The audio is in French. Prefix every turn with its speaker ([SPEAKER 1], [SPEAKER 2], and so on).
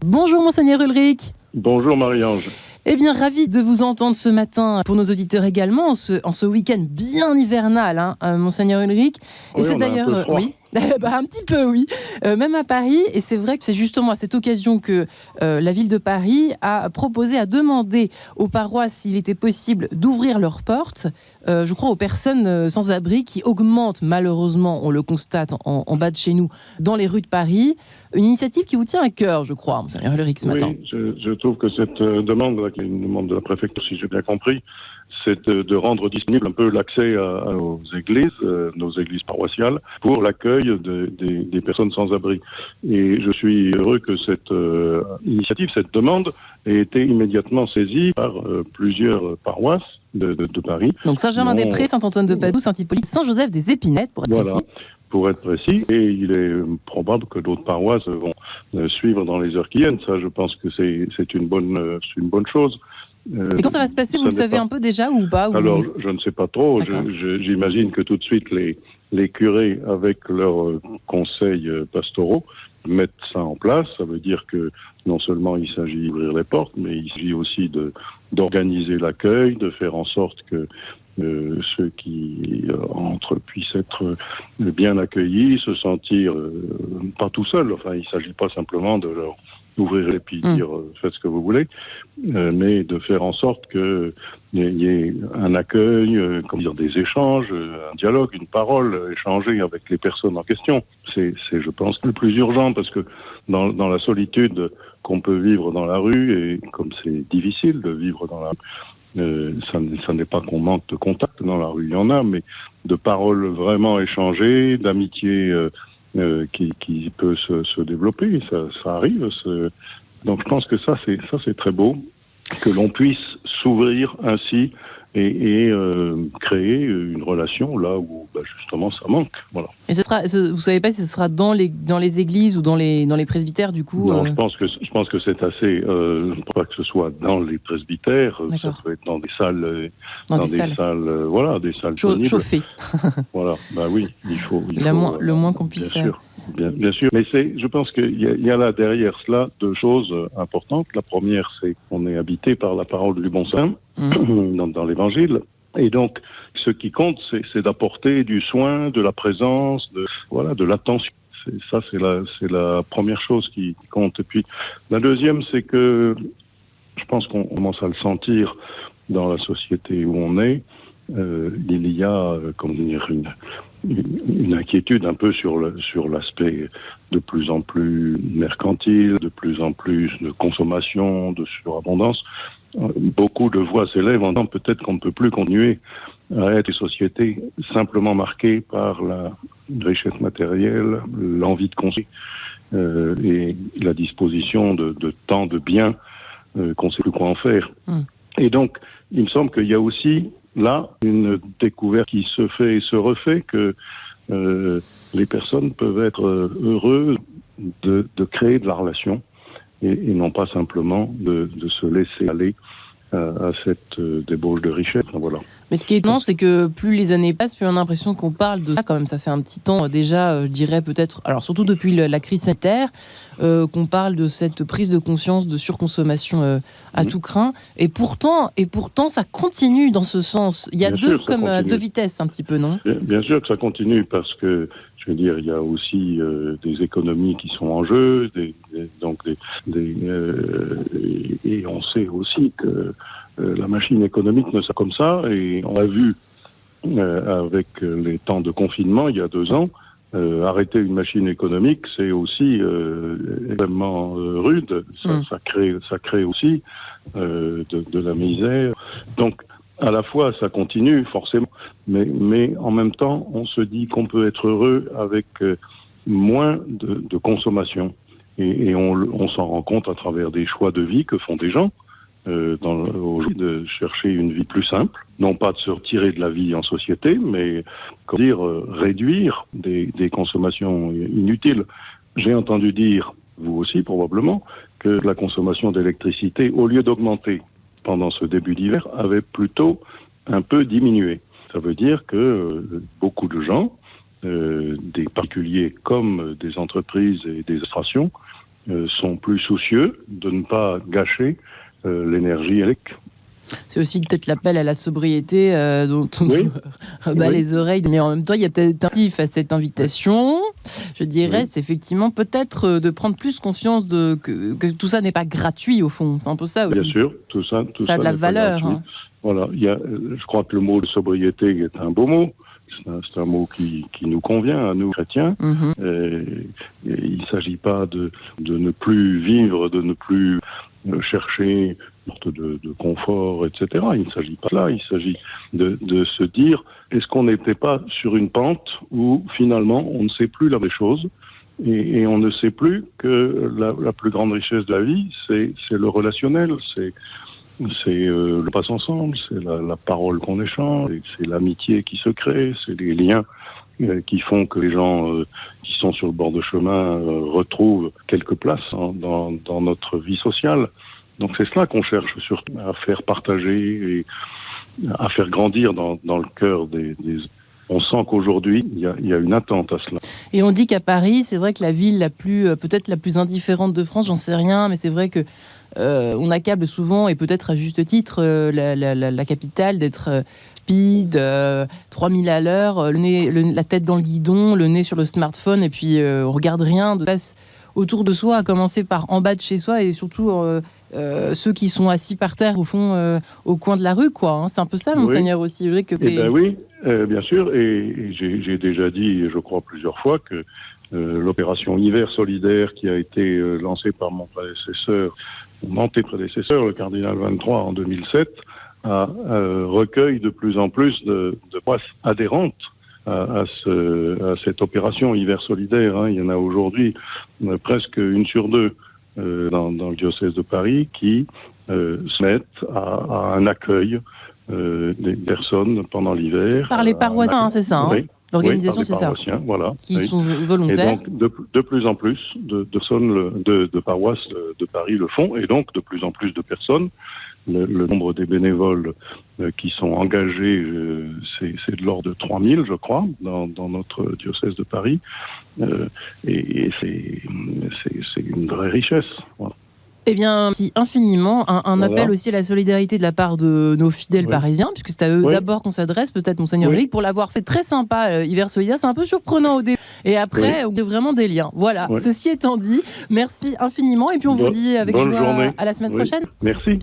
[SPEAKER 1] Bonjour Monseigneur Ulrich.
[SPEAKER 2] Bonjour Marie-Ange.
[SPEAKER 1] Eh bien, ravi de vous entendre ce matin, pour nos auditeurs également, en ce week-end bien hivernal, Monseigneur Ulrich. Et
[SPEAKER 2] Oui,
[SPEAKER 1] c'est
[SPEAKER 2] on a un peu
[SPEAKER 1] d'ailleurs,
[SPEAKER 2] froid.
[SPEAKER 1] oui, un petit peu, oui, même à Paris. Et c'est vrai que c'est justement à cette occasion que la ville de Paris a demandé aux paroisses s'il était possible d'ouvrir leurs portes, je crois, aux personnes sans abri qui augmentent malheureusement, on le constate en bas de chez nous, dans les rues de Paris. Une initiative qui vous tient à cœur, je crois, Monseigneur Ulrich, ce matin.
[SPEAKER 2] Oui, je trouve que cette demande, qui est une demande de la préfecture, si j'ai bien compris, c'est de rendre disponible un peu l'accès aux églises, nos églises paroissiales, pour l'accueil des personnes sans abri. Et je suis heureux que cette initiative, cette demande, ait été immédiatement saisie par plusieurs paroisses de Paris.
[SPEAKER 1] Donc Saint-Germain-des-Prés, Saint-Antoine-de-Padoue, Saint-Hippolyte, Saint-Joseph des Épinettes, pour être précis.
[SPEAKER 2] Pour être précis, et il est probable que d'autres paroisses vont suivre dans les heures qui viennent. Ça, je pense que c'est une bonne chose.
[SPEAKER 1] Et quand ça va se passer, vous le savez un peu déjà ou pas
[SPEAKER 2] Alors, je ne sais pas trop. J'imagine que tout de suite, les curés, avec leurs conseils pastoraux, mettent ça en place. Ça veut dire que non seulement il s'agit d'ouvrir les portes, mais il s'agit aussi d'organiser l'accueil, de faire en sorte que ceux qui entrent puissent être bien accueillis, se sentir pas tout seuls. Enfin, il ne s'agit pas simplement de leur ouvrir les pieds, dire faites ce que vous voulez, mais de faire en sorte qu'il y ait un accueil, des échanges, un dialogue, une parole échangée avec les personnes en question. C'est, je pense, le plus urgent, parce que dans la solitude qu'on peut vivre dans la rue, et comme c'est difficile de vivre dans la rue, ça n'est pas qu'on manque de contact dans la rue, il y en a, mais de paroles vraiment échangées, d'amitié qui peut se développer, ça arrive. Donc je pense que ça c'est très beau, que l'on puisse s'ouvrir ainsi et créer une relation là où justement ça manque. Voilà.
[SPEAKER 1] Et vous savez pas si ce sera dans les églises ou dans les presbytères du coup
[SPEAKER 2] Non, je pense que c'est assez. Je ne pense pas que ce soit dans les presbytères. Ça peut être dans des salles, voilà, des salles
[SPEAKER 1] chauffées.
[SPEAKER 2] Voilà, oui, il faut
[SPEAKER 1] le moins qu'on puisse faire.
[SPEAKER 2] Bien sûr, mais je pense qu'il y a là derrière cela deux choses importantes. La première, c'est qu'on est habité par la parole du bon saint dans l'Évangile, et donc ce qui compte, c'est d'apporter du soin, de la présence, de l'attention. C'est la première chose qui compte. Et puis la deuxième, c'est que je pense qu'on commence à le sentir dans la société où on est. Il y a, une inquiétude un peu sur l'aspect de plus en plus mercantile, de plus en plus de consommation, de surabondance. Beaucoup de voix s'élèvent en disant peut-être qu'on ne peut plus continuer à être une société simplement marquée par la richesse matérielle, l'envie de consommer et la disposition de tant de biens qu'on ne sait plus quoi en faire. Et donc, il me semble qu'il y a aussi là une découverte qui se fait et se refait, que les personnes peuvent être heureuses de créer de la relation et non pas simplement de se laisser aller à cette débauche de richesse. Voilà.
[SPEAKER 1] Mais ce qui est étonnant, c'est que plus les années passent, plus on a l'impression qu'on parle de ça. Quand même, ça fait un petit temps déjà, je dirais peut-être, alors surtout depuis la crise sanitaire, qu'on parle de cette prise de conscience de surconsommation à tout crin. Et pourtant, ça continue dans ce sens. Il y a deux vitesses un petit peu, non ?
[SPEAKER 2] Bien sûr que ça continue, parce que, je veux dire, il y a aussi des économies qui sont en jeu, et on sait aussi que la machine économique ne sera comme ça, et on l'a vu avec les temps de confinement il y a 2 ans. Arrêter une machine économique, c'est aussi extrêmement rude. Ça crée aussi de la misère. Donc, à la fois, ça continue forcément, mais en même temps, on se dit qu'on peut être heureux avec moins de consommation. Et on s'en rend compte à travers des choix de vie que font des gens. Aujourd'hui, de chercher une vie plus simple, non pas de se retirer de la vie en société, mais réduire des consommations inutiles. J'ai entendu dire, vous aussi probablement, que la consommation d'électricité, au lieu d'augmenter pendant ce début d'hiver, avait plutôt un peu diminué. Ça veut dire que beaucoup de gens, des particuliers comme des entreprises et des administrations, sont plus soucieux de ne pas gâcher l'énergie électrique.
[SPEAKER 1] C'est aussi peut-être l'appel à la sobriété dont on bat les oreilles. Mais en même temps, il y a peut-être un motif à cette invitation. Je dirais, c'est effectivement peut-être de prendre plus conscience que tout ça n'est pas gratuit au fond. C'est un peu ça aussi.
[SPEAKER 2] Bien sûr, tout ça
[SPEAKER 1] a de la valeur. Hein.
[SPEAKER 2] Voilà, je crois que le mot de sobriété est un beau mot. C'est un mot qui nous convient à nous chrétiens. Et il ne s'agit pas de ne plus vivre, de ne plus chercher une sorte de confort, etc. Il ne s'agit pas de là. Il s'agit de se dire, est-ce qu'on n'était pas sur une pente où finalement on ne sait plus la vraie chose et on ne sait plus que la plus grande richesse de la vie, c'est le relationnel, c'est le passe ensemble, c'est la parole qu'on échange, c'est l'amitié qui se crée, c'est les liens qui font que les gens qui sont sur le bord de chemin retrouvent quelque place dans notre vie sociale. Donc c'est cela qu'on cherche surtout à faire partager et à faire grandir dans le cœur des... On sent qu'aujourd'hui, il y a une attente à cela.
[SPEAKER 1] Et on dit qu'à Paris, c'est vrai que la ville peut-être la plus indifférente de France, j'en sais rien, mais c'est vrai que on accable souvent, et peut-être à juste titre, la capitale d'être speed, 3000 à l'heure, la tête dans le guidon, le nez sur le smartphone, et puis on regarde rien de passe autour de soi, à commencer par en bas de chez soi, et surtout ceux qui sont assis par terre, au fond, au coin de la rue, quoi. Hein. C'est un peu ça, Monseigneur, aussi. Vrai que
[SPEAKER 2] oui, bien sûr, et j'ai déjà dit, je crois plusieurs fois, que l'opération Hiver solidaire qui a été lancée par mon antéprédécesseur, le cardinal 23 en 2007, recueille de plus en plus de places adhérentes à cette opération Hiver solidaire. Hein. Il y en a aujourd'hui presque 1 sur 2 dans le diocèse de Paris qui se mettent à un accueil des personnes pendant l'hiver.
[SPEAKER 1] Par les paroissiens, c'est ça. Hein. L'organisation, c'est ça.
[SPEAKER 2] Voilà.
[SPEAKER 1] Qui sont volontaires.
[SPEAKER 2] Et donc, de plus en plus de paroisses de Paris le font, et donc de plus en plus de personnes. Le nombre des bénévoles qui sont engagés, c'est de l'ordre de 3000, je crois, dans notre diocèse de Paris. Et c'est une vraie richesse. Voilà.
[SPEAKER 1] Eh bien, merci infiniment. Un appel aussi à la solidarité de la part de nos fidèles parisiens, puisque c'est à eux d'abord qu'on s'adresse, peut-être, Monseigneur Éric, pour l'avoir fait très sympa, Hiver solidaire. C'est un peu surprenant au début. Et après, on a vraiment des liens. Voilà. Ceci étant dit, merci infiniment. Et puis, on vous dit avec joie à la semaine prochaine.
[SPEAKER 2] Merci.